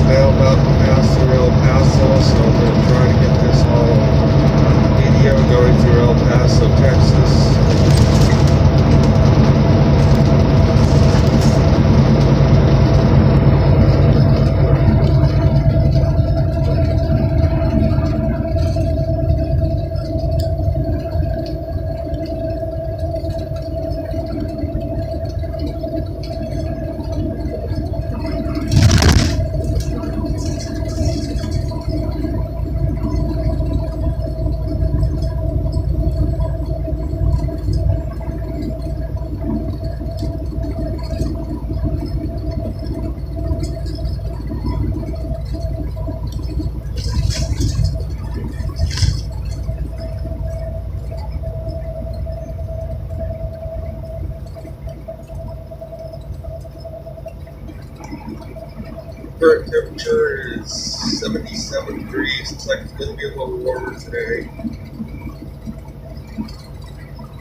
now about to pass through El Paso, so I'm going to try to get this all video going through El Paso, Texas. Current temperature is 77 degrees. Looks like it's going to be a little warmer today.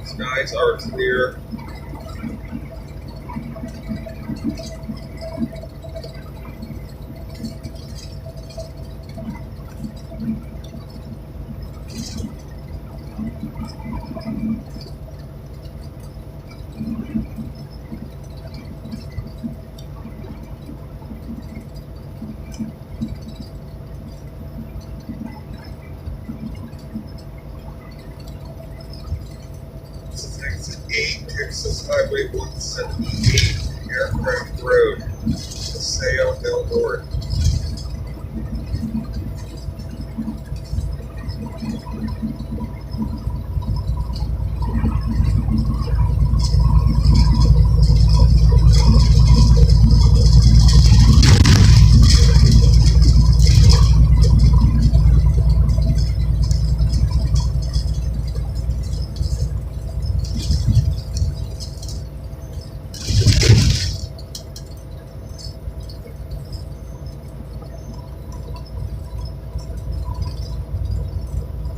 Skies are clear. Exit 8, Texas Highway 178, Aircraft Road, Paseo del Norte.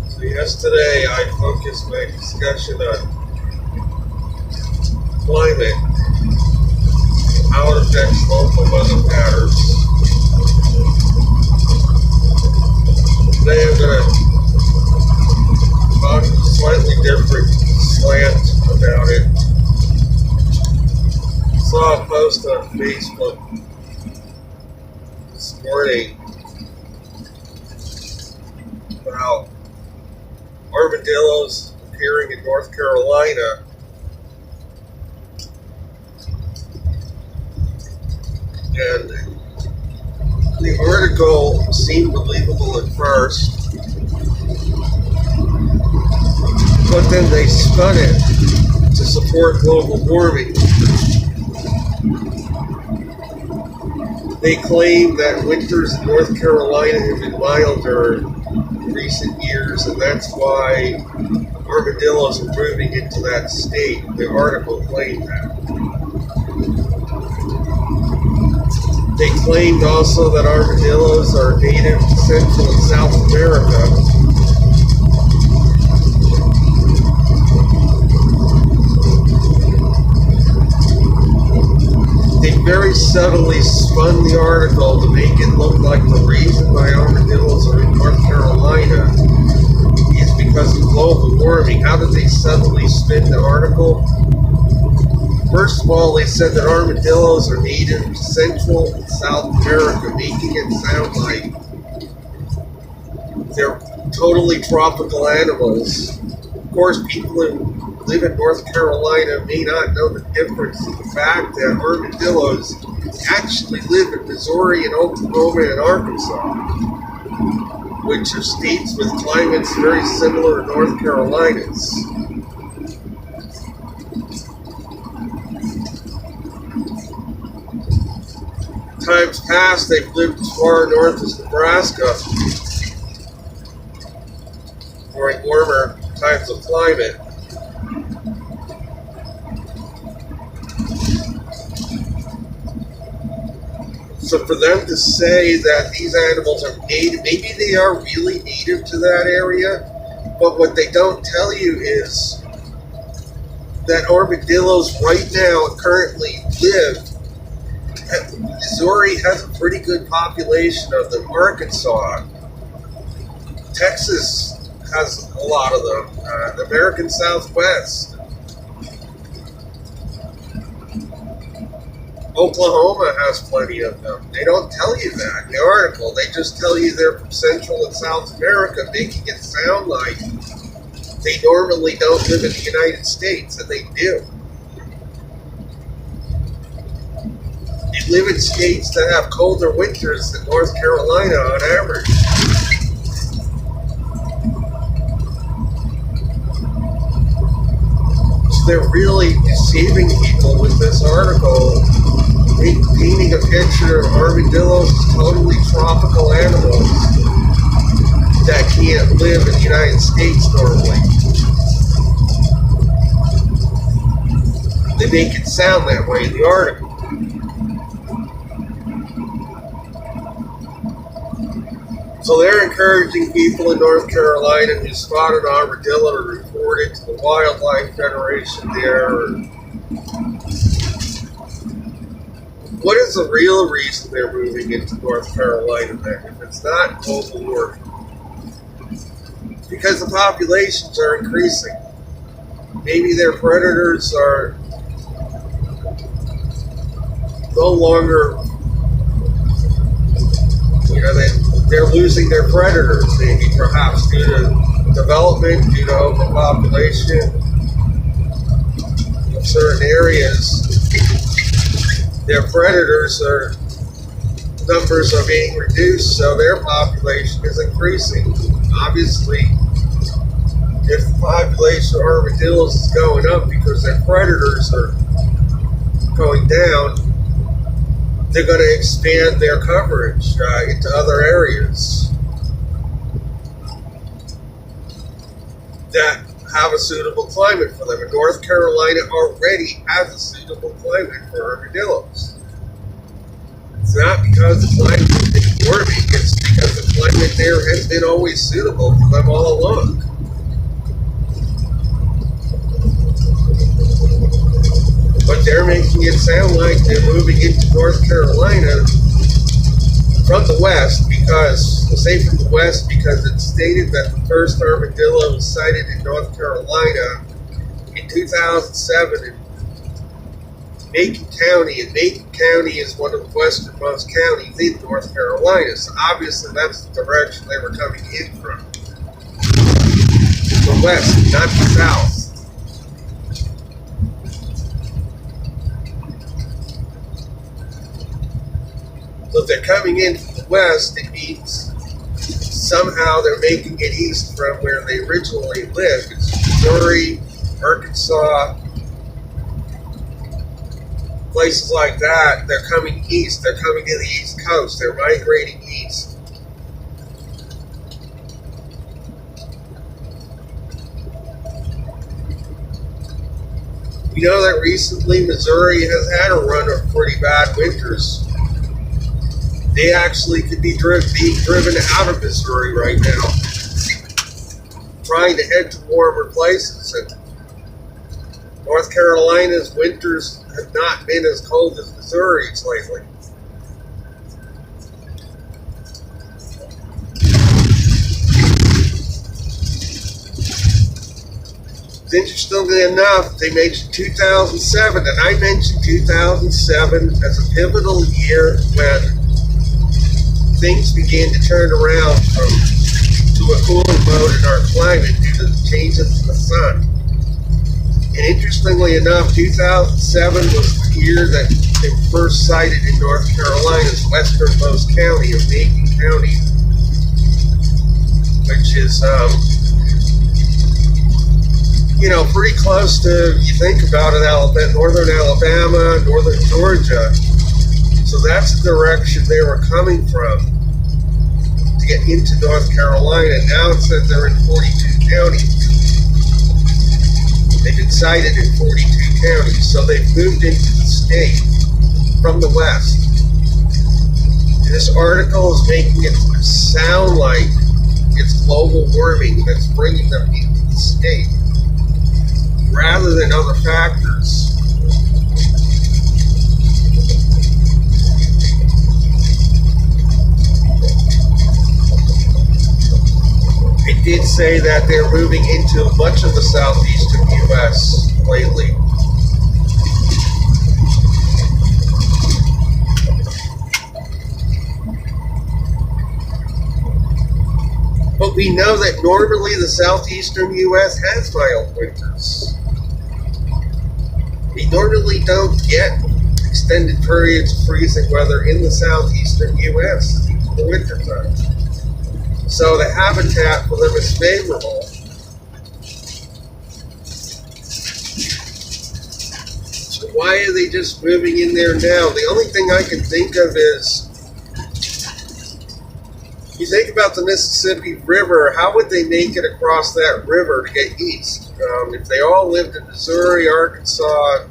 So yesterday I focused my discussion on climate, how it affects local weather patterns. Today I'm going to talk a slightly different slant about it. I saw a post on Facebook this morning about armadillos appearing in North Carolina. And the article seemed believable at first, but then they spun it to support global warming. They claim that winters in North Carolina have been milder in recent years, and that's why armadillos are moving into that state. The article claimed that. They claimed also that armadillos are native to Central and South America. They very subtly spun the article to make it look like the reason why armadillos are in North Carolina is because of global warming. How did they subtly spin the article? First of all, they said that armadillos are native to Central and South America, making it sound like they're totally tropical animals. Of course, people who live in North Carolina may not know the difference in the fact that armadillos actually live in Missouri and Oklahoma and Arkansas, which are states with climates very similar to North Carolina's. Times past, they've lived as far north as Nebraska during warmer times of climate. So for them to say that these animals are native, maybe they are really native to that area, but what they don't tell you is that armadillos right now currently live Missouri has a pretty good population of them. Arkansas, Texas has a lot of them. The American Southwest, Oklahoma has plenty of them. They don't tell you that in the article. They just tell you they're from Central and South America, making it sound like they normally don't live in the United States, and they do. They live in states that have colder winters than North Carolina on average. So they're really deceiving people with this article, painting a picture of armadillos as totally tropical animals that can't live in the United States normally. They make it sound that way in the article. So they're encouraging people in North Carolina who spot an armadillo to report it to the Wildlife Federation there. What is the real reason they're moving into North Carolina then, if it's not global warming? Because the populations are increasing. Maybe their predators are no longer, they're losing their predators, maybe perhaps due to development, due to overpopulation of certain areas. Their predators numbers are being reduced, so their population is increasing. Obviously, if the population of armadillos is going up because their predators are going down, they're going to expand their coverage into other areas that have a suitable climate for them. And North Carolina already has a suitable climate for armadillos. It's not because the climate has been warming, it's because the climate there has been always suitable for them all along. But they're making it sound like they're moving into North Carolina from the west because, say from the west, because it's stated that the first armadillo was sighted in North Carolina in 2007 in Macon County, and Macon County is one of the westernmost counties in North Carolina, so obviously that's the direction they were coming in from. The west, not the south. So if they're coming in from the west, it means somehow they're making it east from where they originally lived. It's Missouri, Arkansas, places like that. They're coming east. They're coming to the East Coast. They're migrating east. We know that recently Missouri has had a run of pretty bad winters. They actually could be being driven out of Missouri right now, trying to head to warmer places. And North Carolina's winters have not been as cold as Missouri's lately. Interestingly enough, they mentioned 2007, and I mentioned 2007 as a pivotal year when things began to turn around to a cooling mode in our climate due to the changes in the sun. And interestingly enough, 2007 was the year that they were first sighted in North Carolina's westernmost county of Macon County, which is, pretty close to, you think about it, northern Alabama, northern Georgia. So that's the direction they were coming from to get into North Carolina. Now it says they're in 42 counties. They've been sighted in 42 counties, so they've moved into the state from the west. And this article is making it sound like it's global warming that's bringing them into the state, rather than other factors. say that they're moving into much of the southeastern U.S. lately. But we know that normally the southeastern U.S. has mild winters. We normally don't get extended periods of freezing weather in the southeastern U.S. in the wintertime. So the habitat for them is favorable. So why are they just moving in there now? The only thing I can think of is, you think about the Mississippi River, how would they make it across that river to get east? If they all lived in Missouri, Arkansas,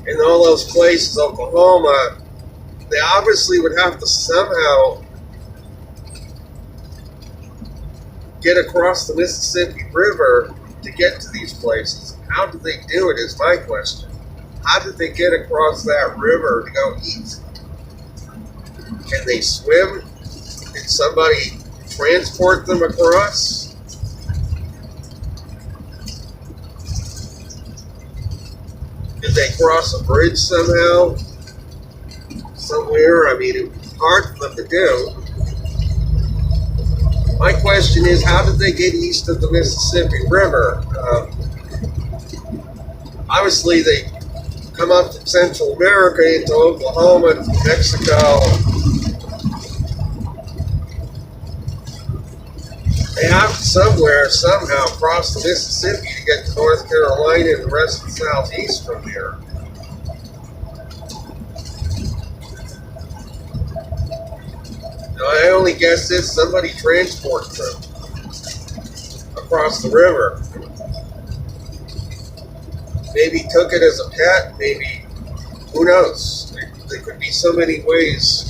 and all those places, Oklahoma, they obviously would have to somehow get across the Mississippi River to get to these places. How did they do it is my question. How did they get across that river to go east? Can they swim? Did somebody transport them across? Did they cross a bridge somehow? Somewhere? I mean, it was hard for them to do. My question is, how did they get east of the Mississippi River? Obviously, they come up from Central America into Oklahoma, to Mexico. They have to somewhere, somehow, cross the Mississippi to get to North Carolina and the rest of the Southeast from there. Now, I only guess this, somebody transported them across the river. Maybe took it as a pet, maybe, who knows? There could be so many ways.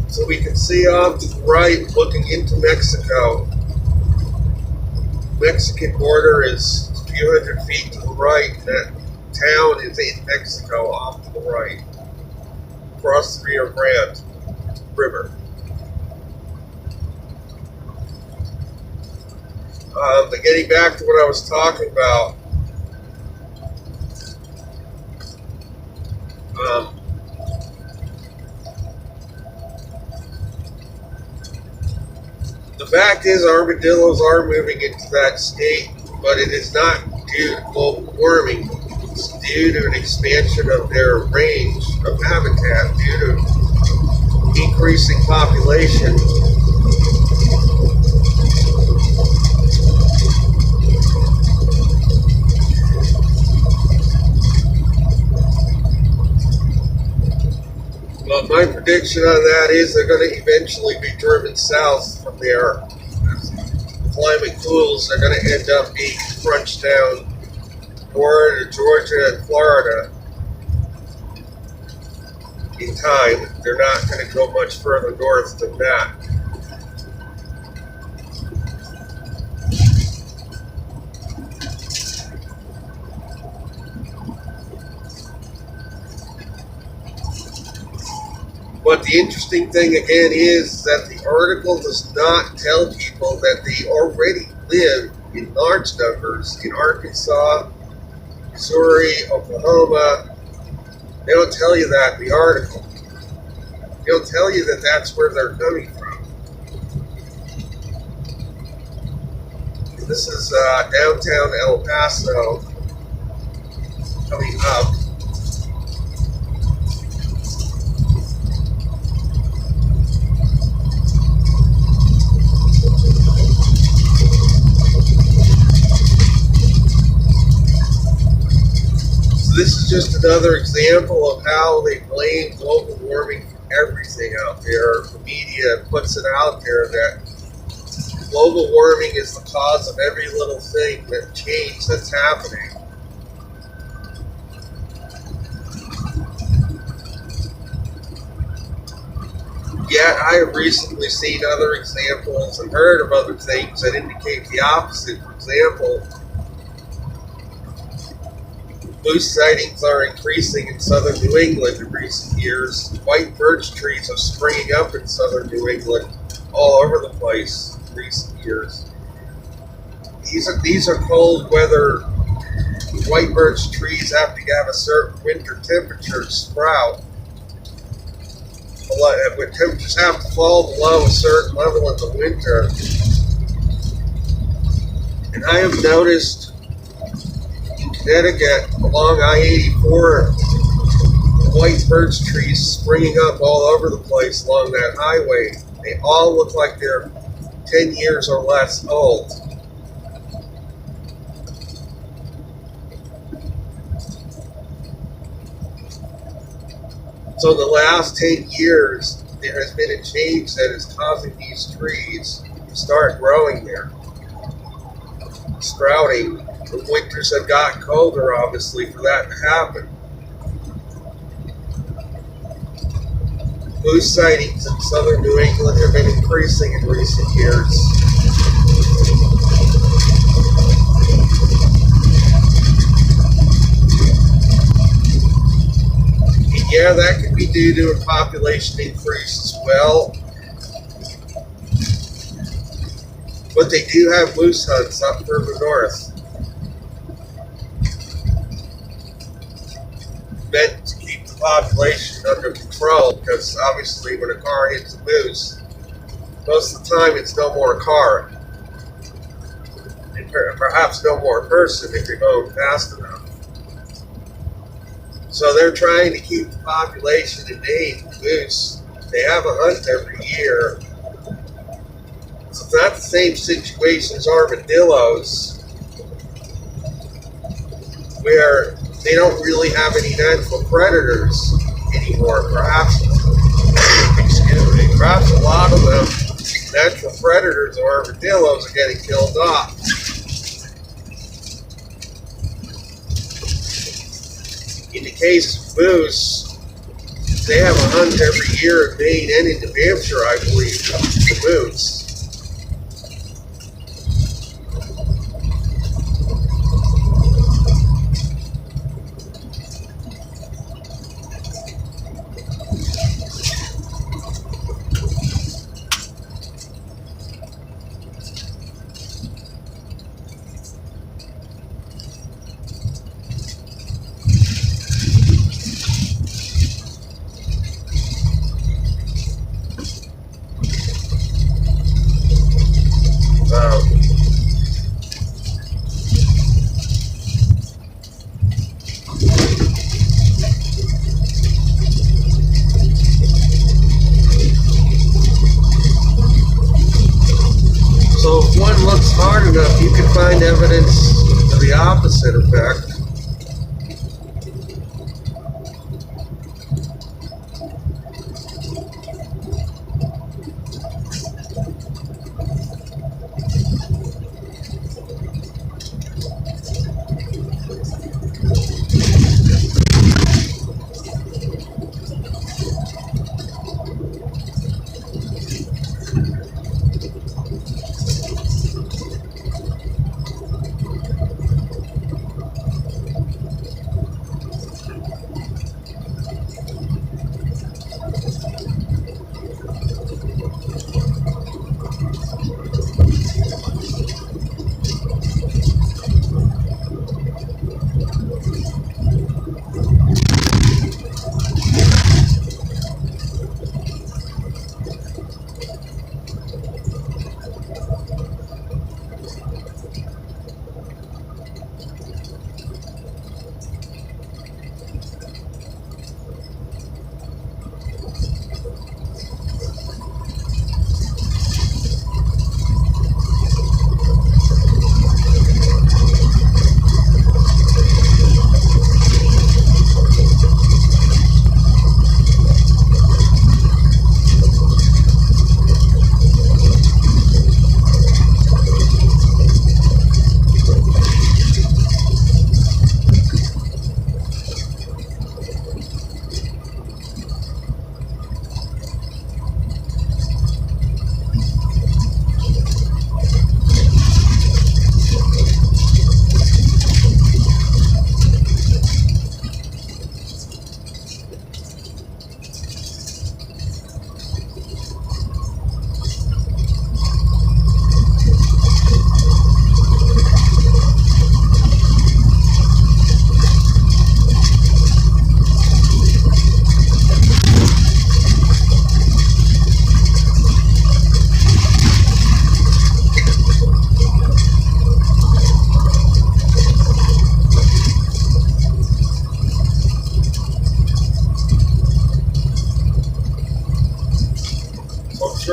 So we can see off to the right, looking into Mexico. Mexican border is a few hundred feet to the right. That town is in Mexico off to the right, across the Rio Grande River. But getting back to what I was talking about, the fact is armadillos are moving into that state, but it is not due to global warming. It's due to an expansion of their range of habitat due to increasing population. But my prediction on that is they're going to eventually be driven south from there. As the climate cools, they're going to end up being crunched down toward Georgia and Florida in time. They're not going to go much further north than that. But the interesting thing again is that the article does not tell people that they already live in large numbers in Arkansas, Missouri, Oklahoma. They don't tell you that in the article. They don't tell you that that's where they're coming from. This is downtown El Paso coming up. This is just another example of how they blame global warming for everything out there. The media puts it out there that global warming is the cause of every little thing, that change that's happening. Yet I have recently seen other examples and heard of other things that indicate the opposite. For example, moose sightings are increasing in southern New England in recent years. White birch trees are springing up in southern New England all over the place in recent years. These are cold weather. White birch trees have to have a certain winter temperature to sprout. When temperatures have to fall below a certain level in the winter. And I have noticed in Connecticut along I-84 white birch trees springing up all over the place along that highway. They all look like they're 10 years or less old. So in the last 10 years, there has been a change that is causing these trees to start growing there, sprouting. The winters have gotten colder, obviously, for that to happen. Moose sightings in southern New England have been increasing in recent years. Yeah, that could be due to a population increase as well. But they do have moose hunts up further north. Meant to keep the population under control, because obviously when a car hits a moose, most of the time it's no more a car. And perhaps no more a person if you're going fast enough. So they're trying to keep the population at bay for moose. They have a hunt every year. So it's not the same situation as armadillos, where they don't really have any natural predators anymore. Perhaps a lot of them, natural predators or armadillos, are getting killed off. In the case of moose, they have a hunt every year in Maine and in New Hampshire, I believe, for moose. So if one looks hard enough, you can find evidence to the opposite effect.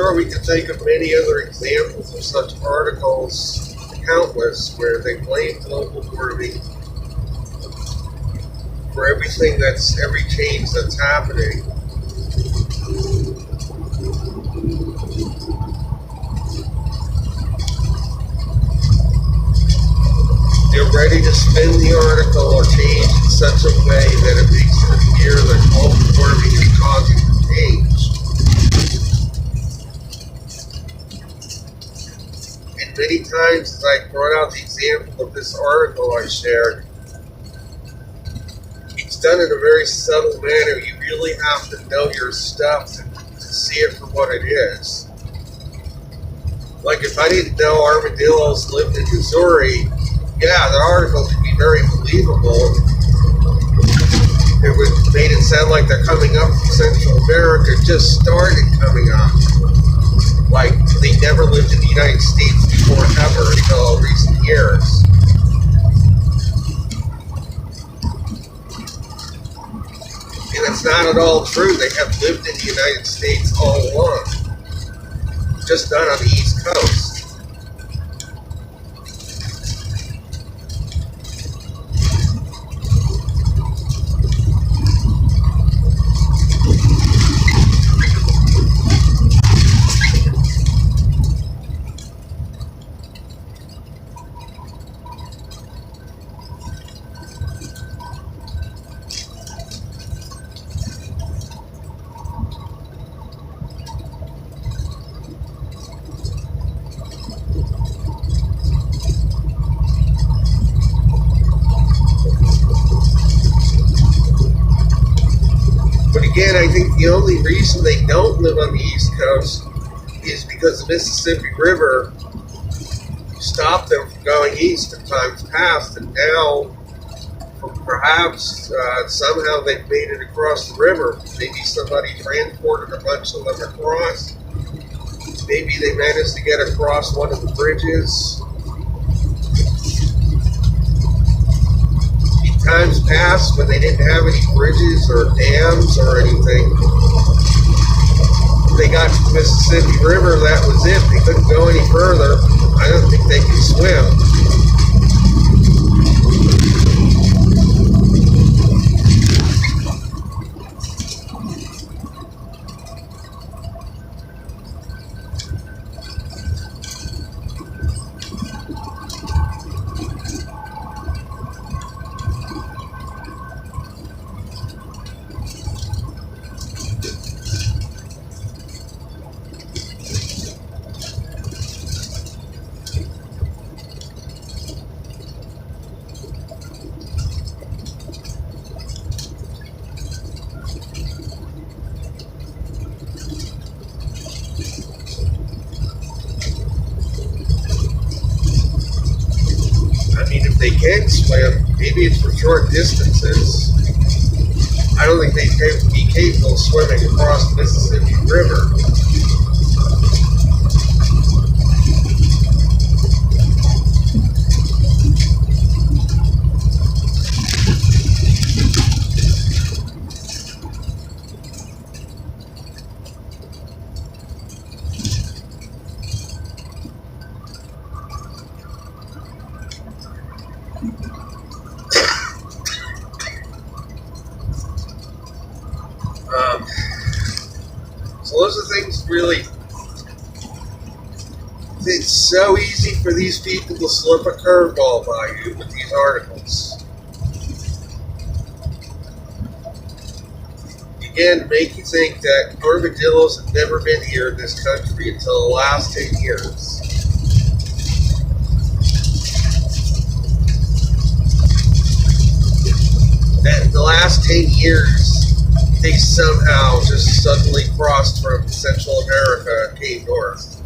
sure we can think of many other examples of such articles, countless, where they blame global warming for every change that's happening. They're ready to spin the article or change in such a way that it makes it appear that global warming is causing the change. And many times, as I brought out the example of this article I shared, it's done in a very subtle manner. You really have to know your stuff to see it for what it is. Like if I didn't know armadillos lived in Missouri, yeah, the article could be very believable. It would made it sound like they're coming up from Central America, just started coming up. Like they never lived in the United States before ever until recent years. And it's not at all true. They have lived in the United States all along. Just not on the East Coast. Again, I think the only reason they don't live on the East Coast is because the Mississippi River stopped them from going east in times past, and now perhaps somehow they've made it across the river. Maybe somebody transported a bunch of them across. Maybe they managed to get across one of the bridges. Times past when they didn't have any bridges or dams or anything, they got to the Mississippi River, that was it. They couldn't go any further. I don't think they could swim. They can swim, maybe it's for short distances. I don't think they'd be capable of swimming across the Mississippi River. So those are things really, it's so easy for these people to slip a curveball by you with these articles. Again, make you think that armadillos have never been here in this country until the last 10 years. That in the last 10 years, they somehow just suddenly crossed from Central America and came north.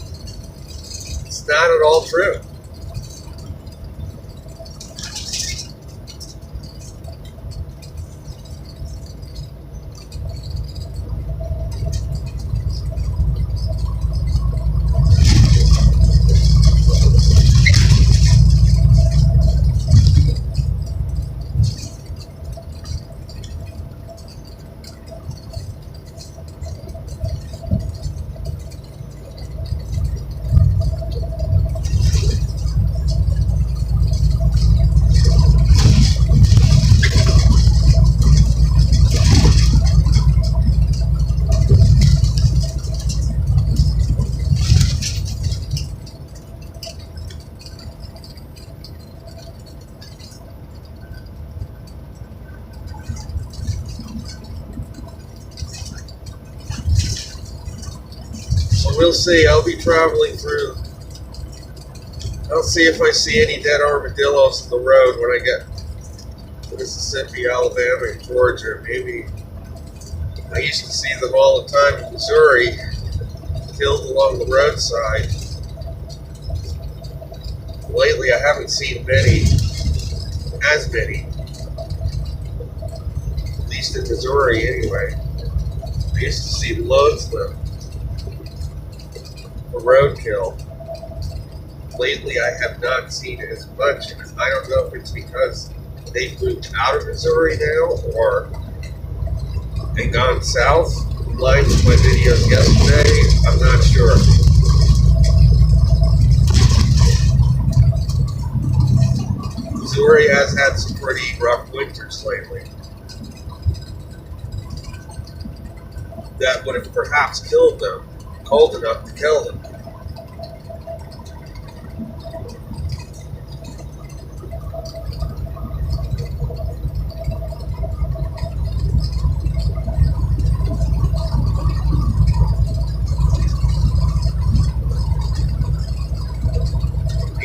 It's not at all true. we'll see. I'll be traveling through. I'll see if I see any dead armadillos in the road when I get to Mississippi, Alabama, and Georgia. Maybe I used to see them all the time in Missouri, killed along the roadside. Lately, I haven't seen as many, at least in Missouri anyway. I used to see loads of them for roadkill. Lately, I have not seen it as much. I don't know if it's because they've moved out of Missouri now or they gone south. In line with my videos yesterday, I'm not sure. Missouri has had some pretty rough winters lately. That would have perhaps killed them, cold enough to kill them.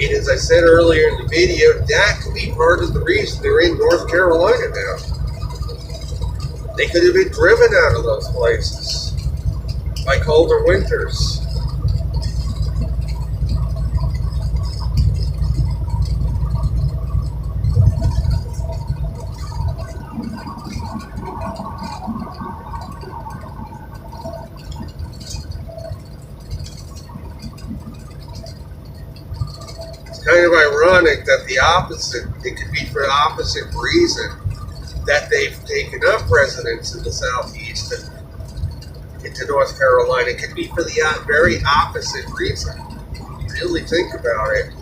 And as I said earlier in the video, that could be part of the reason they're in North Carolina now. They could have been driven out of those places by colder winters. Kind of ironic that it could be for the opposite reason that they've taken up residents in the southeast and into North Carolina. It could be for the very opposite reason. Really think about it.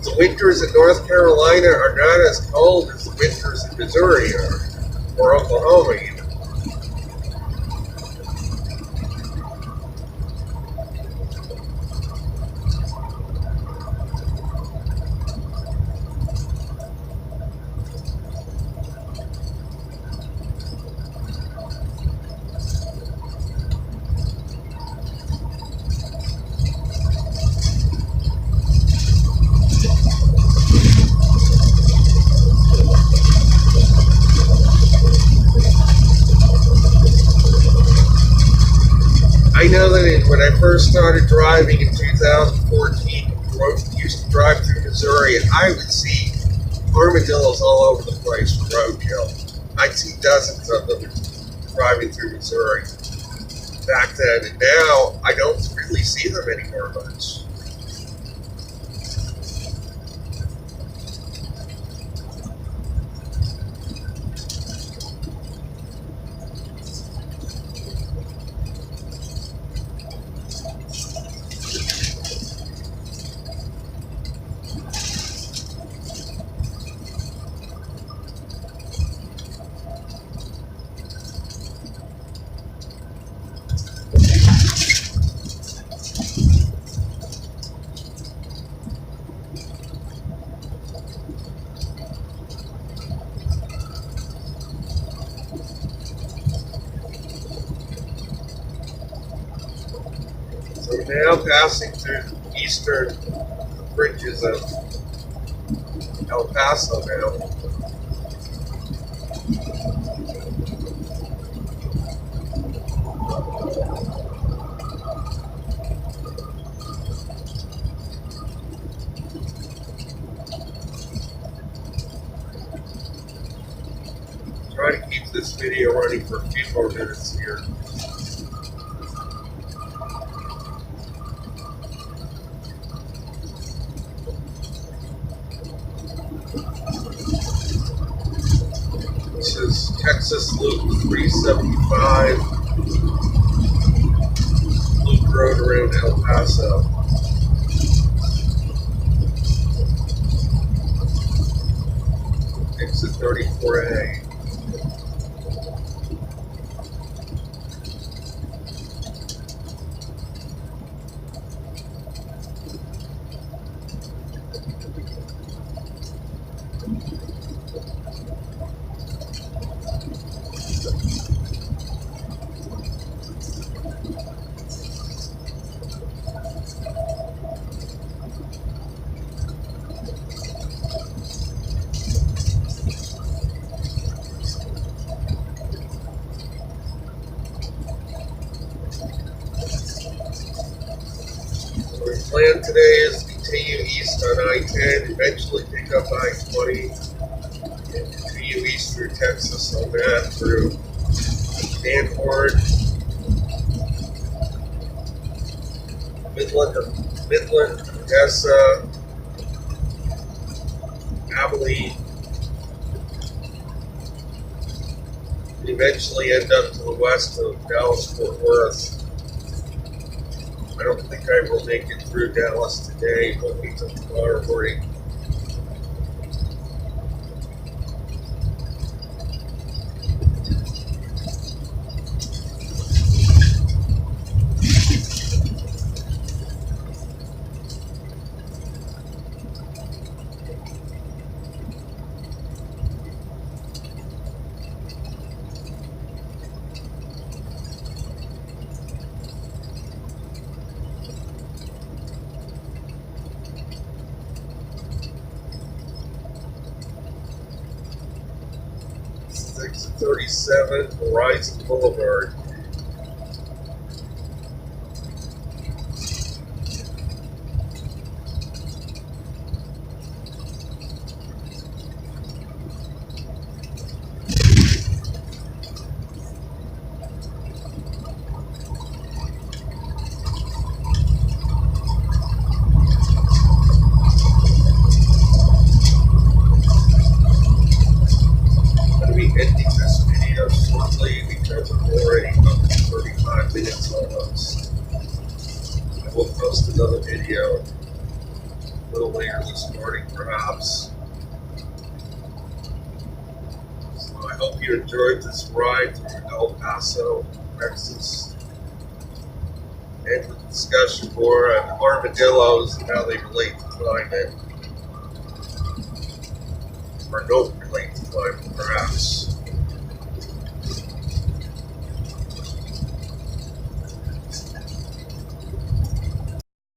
The winters in North Carolina are not as cold as the winters in Missouri or Oklahoma even. I know that when I first started driving in 2014, used to drive through Missouri, and I would see armadillos all over the place for roadkill. I'd see dozens of them driving through Missouri back then, and now I don't really see them anymore much. So now passing through the eastern fringes of El Paso now. Try to keep this video running for a few more minutes here. This is Texas Loop 375, Loop Road around El Paso. Exit 34A. plan today is to continue east on I-10, eventually pick up I-20, and continue east through Texas on that, through Van Horn, Midland, Odessa, Abilene, and eventually end up to the west of Dallas-Fort Worth. I don't think I will make it through Dallas today, but we took tomorrow morning. Exit 37, Horizon Boulevard. Ending this video shortly because I'm already up to 35 minutes almost. I will post another video a little later this morning, perhaps. So I hope you enjoyed this ride through El Paso, Texas, and the discussion more on armadillos and how they relate to climate, or don't relate to climate